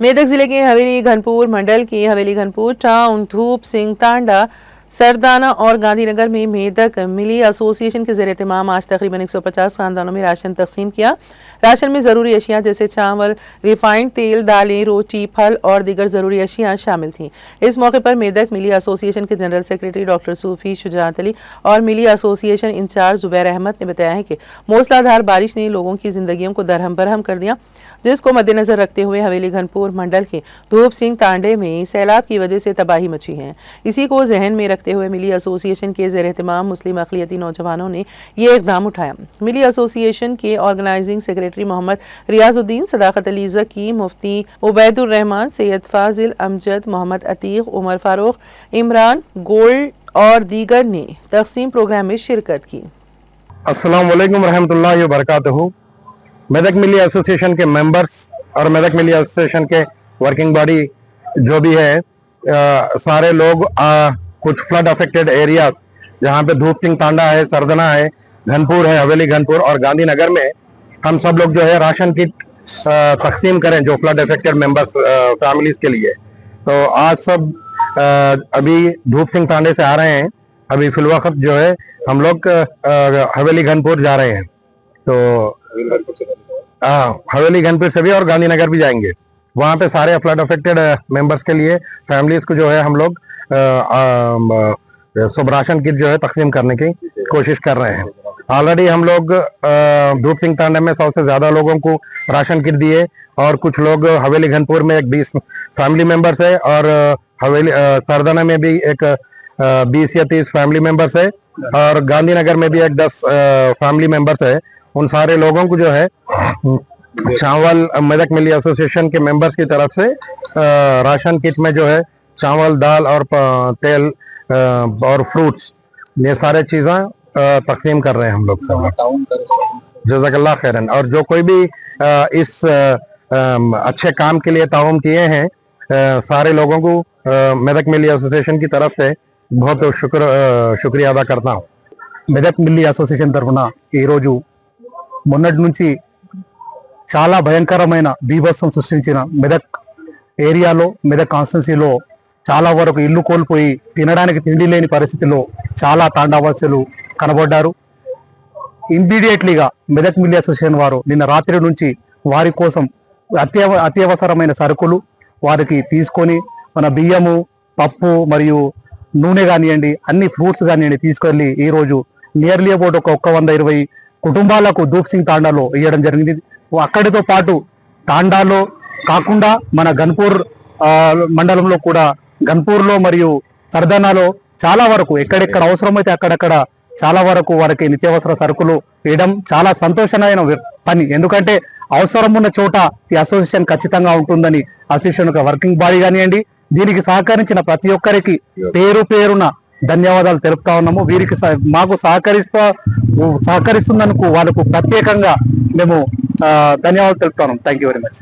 मेदक जिले के हवेली घनपुर मंडल के हवेली घनपुर टाउन धूप सिंह तांडा सरदाना और गांधीनगर में मेदक मिली एसोसिएशन के ज़रिए तमाम आज तकरीबन 150 खानदानों में राशन तकसीम किया। राशन में ज़रूरी अशिया जैसे चावल, रिफाइंड तेल, दालें, रोटी, फल और दीगर ज़रूरी अशिया शामिल थीं। इस मौके पर मेदक मिली एसोसिएशन के जनरल सेक्रेटरी डॉक्टर सूफी शुजात अली और मिली एसोसिएशन इंचार्ज जुबैर अहमद ने बताया है कि मूसलाधार बारिश ने लोगों की जिंदगियों को दरहम बरहम कर दिया, जिसको मद्देनजर रखते हुए हवेली घनपुर मंडल के धूप सिंह तांडे में सैलाब की वजह से तबाही मची है। इसी को जहन में रखते हुए मिली एसोसिएशन के ज़ेर एहतमाम मुस्लिम अक़लियती नौजवानों ने ये इक़दाम उठाया। मिली एसोसिएशन के ऑर्गेनाइजिंग सेक्रेटरी मोहम्मद रियाजुद्दीन, सदाकत अली ज़की, मुफ्ती उबैदुर रहमान, सैयद फाजिल, अमजद, मोहम्मद अतीक, उमर फारूक, इमरान गोल्ड और दीगर ने तक़सीम प्रोग्राम में शिरकत की। अस्सलाम वालेकुम रहमतुल्लाहि व बरकातहू। मेदक मिली एसोसिएशन के मेंबर्स और मेदक मिली एसोसिएशन के वर्किंग बॉडी जो भी है, सारे लोग कुछ फ्लड अफेक्टेड एरियाज जहाँ पे धूप सिंह तांडा है, सरदना है, घनपुर है, हवेली घनपुर और गांधीनगर में हम सब लोग जो है राशन किट तकसीम करें जो फ्लड अफेक्टेड मेंबर्स फैमिलीज के लिए। तो आज सब अभी धूप सिंह तांडे से आ रहे हैं। अभी फिलवक्त जो है हम लोग हवेली घनपुर जा रहे हैं। तो हवेली घनपुर से भी और गांधीनगर भी जाएंगे। वहाँ पे सारे फ्लड अफेक्टेड मेंबर्स के लिए फैमिलीज को जो है हम लोग सब राशन किट जो है तकसीम करने की कोशिश कर रहे हैं। ऑलरेडी हम लोग धूप सिंह तांडा में 100 से ज्यादा लोगों को राशन किट दिए और कुछ लोग हवेली घनपुर में एक 20 फैमिली मेंबर्स है और हवेली सरदाना में भी एक 20 या 30 फैमिली मेंबर्स है और गांधीनगर में भी एक 10 फैमिली मेंबर्स है। उन सारे लोगों को जो है चावल मेदक मिली एसोसिएशन के मेंबर्स की तरफ से राशन किट में जो है चावल, दाल और तेल और फ्रूट्स, ये सारे चीज़ें तकसीम कर रहे हैं हम लोग सब। जज़ाकल्लाह खैरन। और जो कोई भी इस अच्छे काम के लिए ताउन किए हैं, सारे लोगों को मेदक मिली एसोसिएशन की तरफ से बहुत शुक्रिया अदा करता हूँ। మెదక్ మిల్లీ అసోసియేషన్ తరఫున ఈరోజు మొన్నటి నుంచి చాలా భయంకరమైన బీభత్సం సృష్టించిన మెదక్ ఏరియాలో, మెదక్ కాన్స్టిట్యున్సీలో చాలా వరకు ఇల్లు కోల్పోయి తినడానికి తిండి లేని పరిస్థితిలో చాలా తాండావాసులు కనబడ్డారు. ఇమ్మీడియట్లీగా మెదక్ మిల్లీ అసోసియేషన్ వారు నిన్న రాత్రి నుంచి వారి కోసం అత్యవసరమైన సరుకులు వారికి తీసుకొని మన బియ్యము, పప్పు మరియు నూనె కానివ్వండి, అన్ని ఫ్రూట్స్ కానివ్వండి తీసుకెళ్ళి ఈరోజు నియర్లీ అబౌట్ ఒక 120 కుటుంబాలకు ధూప్ సింగ్ తాండాలో ఇవ్వడం జరిగింది. అక్కడితో పాటు తాండాలో కాకుండా మన గన్పూర్ మండలంలో కూడా గన్పూర్లో మరియు సర్దానాలో చాలా వరకు ఎక్కడెక్కడ అవసరమైతే అక్కడక్కడ చాలా వరకు వారికి నిత్యావసర సరుకులు వేయడం చాలా సంతోషమైన పని. ఎందుకంటే అవసరం ఉన్న చోట ఈ అసోసియేషన్ ఖచ్చితంగా ఉంటుందని అసోసియేషన్ ఒక వర్కింగ్ బాడీ కానివ్వండి, దీనికి సహకరించిన ప్రతి ఒక్కరికి పేరు పేరున ధన్యవాదాలు తెలుపుతా ఉన్నాము. వీరికి మాకు సహకరిస్తున్నందుకు వాళ్ళకు ప్రత్యేకంగా మేము ధన్యవాదాలు తెలుపుతా ఉన్నాం. Thank you very much.